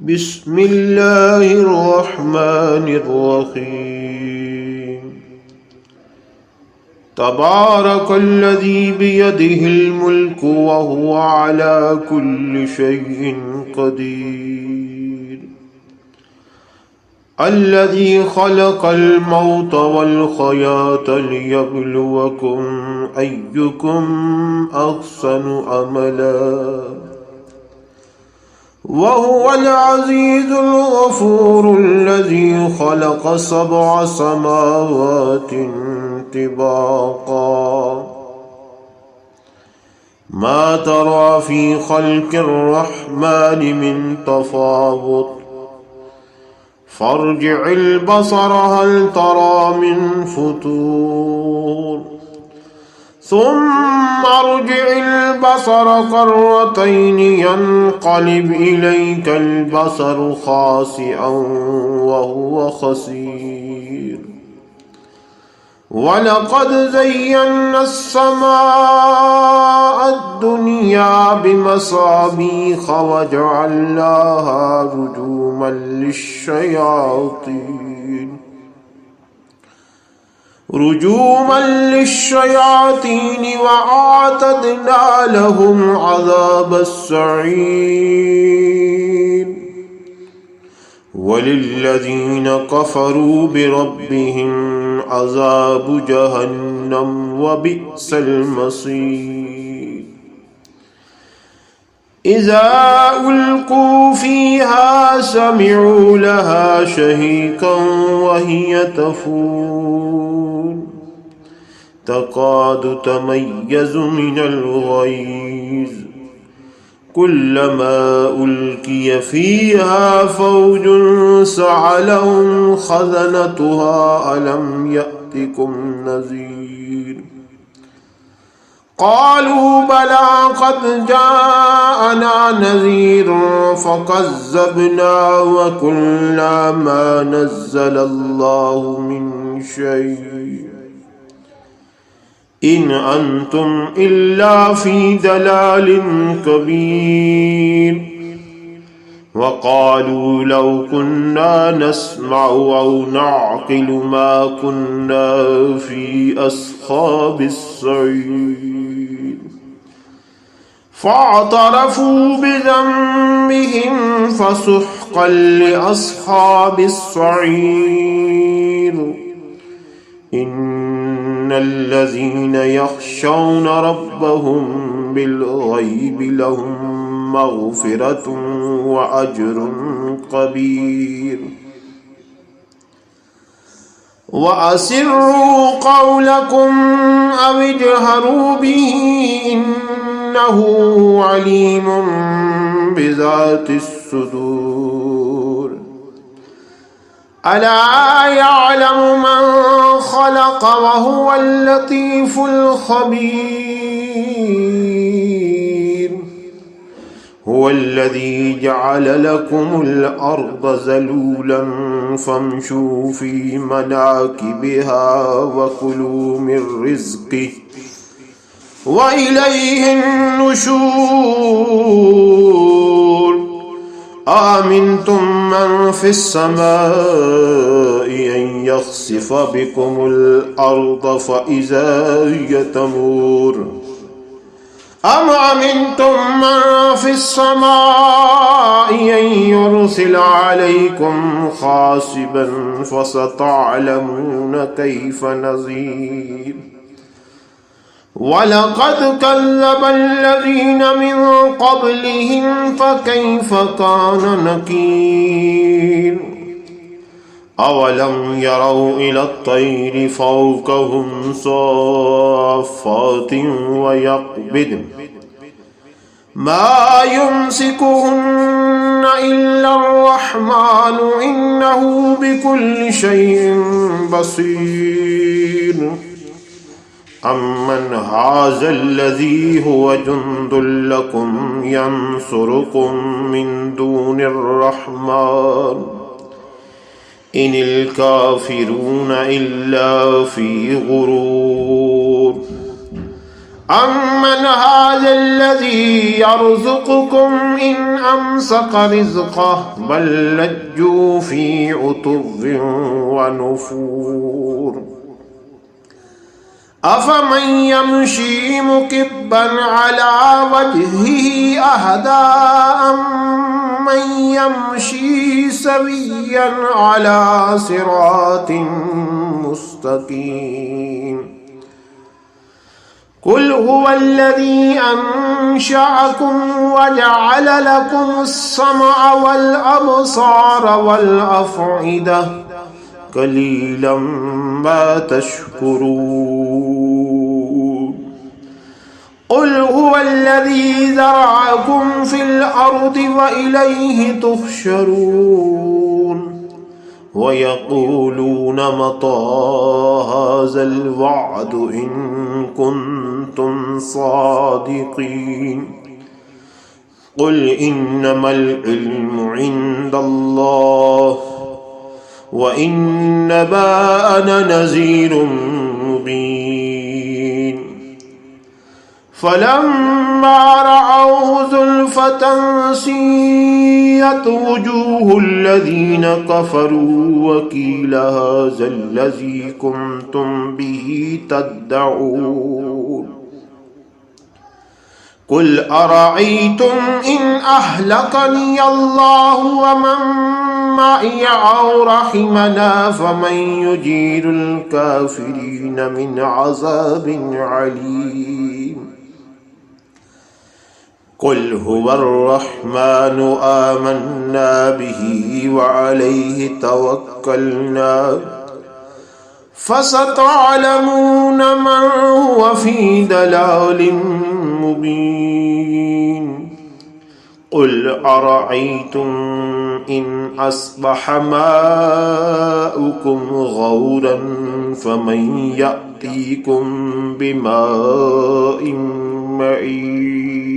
बिस्मिल्लाहिर्रहमानिर्रहीम। तबारकल्लज़ी बियदिहिल मुल्कु व हुवा अला कुल्लि शैइन क़दीर। अल्लज़ी खलक़ल मौत वल हयात लियब्लुवकुम अय्युकुम अहसनु अमला वहुवल अज़ीज़ुल गफ़ूरुल्लज़ी खलक़ सबअ समावातिन तिबाक़ा मा तरा फ़ी ख़ल्क़िर्रहमानि मिन तफ़ावुत फ़र्जि'ल बसर हल तरा मिन फ़ुतूर सुम्मा अर्जि'ल बसर कर्रतैनि यन्क़लिब इलैकल बसरु ख़ासिअन व हुवा खसीर वलक़द ज़य्यन्ना अस्समाअ अद्दुनिया बिमसाबीह वजअलनाहा रुजूमन लिश्शयातीन वअअतदना लहुम अज़ाबस्सईर वलिल्लज़ीन कफ़रू बिरब्बिहिम अज़ाबु जहन्नम वबिअसल मसीर। इज़ा उल्क़ू फ़ीहा समिअू लहा शहीक़न वहिय तफ़ूर तकादु तमय्यज़ु मिनल ग़यज़ कुल्लमा उल्क़िय फ़ीहा फ़ौजुन सअलहुम ख़ज़नतुहा अलम यअतिकुम नज़ीर क़ालू बला क़द जाअना नज़ीरुन फ़कज़्ज़बना व क़ुल्ना मा नज़्ज़लल्लाहु मिन शै' इन अंतुम इल्ला फ़ी दलालिन कबीर वक़ालू लौ कुन्ना नस्मअु औ नअक़िलु मा कुन्ना फ़ी अस्हाबिस्सईर फ़अतरफ़ू बिज़ंबिहिम फ़सुह्क़न लिअस्हाबिस्सईर। इन्नल्लज़ीन यख़शौन रब्बहुम बिल्ग़ैबि लहुम मग़फ़िरतुन व अज्रुन कबीर। व असिर्रू क़ौलकुम अव इजहरू बिही इन्नहु अलीमुम बिज़ातिस्सुदूर। अला यअलमु मन ख़लक़ व हुवल लतीफ़ुल ख़बीर। हुवल्लज़ी जअल लकुमुल अर्ज़ ज़लूलन फ़म्शू फ़ी मनाकिबिहा व कुलू मिन रिज़्क़िही व इलैहिन नुशूर। आमिनतुम मन फ़िस्समाइ अन यख़सिफ़ बिकुमुल अर्ज़ फ़इज़ा हिय तमूर। अम अमिनतुम मन फ़िस्समाइ अन युरसिल अलैकुम ख़ासिबन फ़सतअलमून कैफ़ नज़ीर। वलक़द कज़्ज़बल्लज़ीन मिन क़ब्लिहिम फ़कैफ़ कान नकीर। अवलम यरौ इलत्तैरि फ़ौक़हुम साफ़्फ़ातिन व यक़बिद्न मा युम्सिकुहुन्न इल्लर्रहमानु इन्नहु बिकुल्लि शैइन बसीर। अम्मन हाज़ल्लज़ी हुव जुन्दुल लकुम यंसुरुकुम मिन दूनिर्रहमान इनिल काफ़िरून इल्ला फ़ी ग़ुरूर। أمن هذا الذي يرزقكم إن أمسك رزقه بل لجوا في عتو ونفور أفمن يمشي مكبا على وجهه أهدى أمن يمشي سويا على صراط مستقيم قل هو الذي أنشأكم وجعل لكم السمع والأبصار والأفئدة قليلا ما تشكرون قل هو الذي ذرأكم في الأرض وإليه تحشرون ويقولون متى هذا الوعد إن كنتم صادقين قل إنما العلم عند الله وإنما أنا نذير مبين فلما رأوه زلفة سيئت وجوه الذين كفروا وقيل هذا الذي كنتم به تدعون قل أرأيتم إن أهلكني الله ومن معي أو رحمنا فمن يجير الكافرين من عذاب عليم قل هو الرحمن آمنا به وعليه توكلنا فستعلمون من هو في ضلال مبين قل أرأيتم إن أصبح ماؤكم غورا فمن يأتيكم بماء معين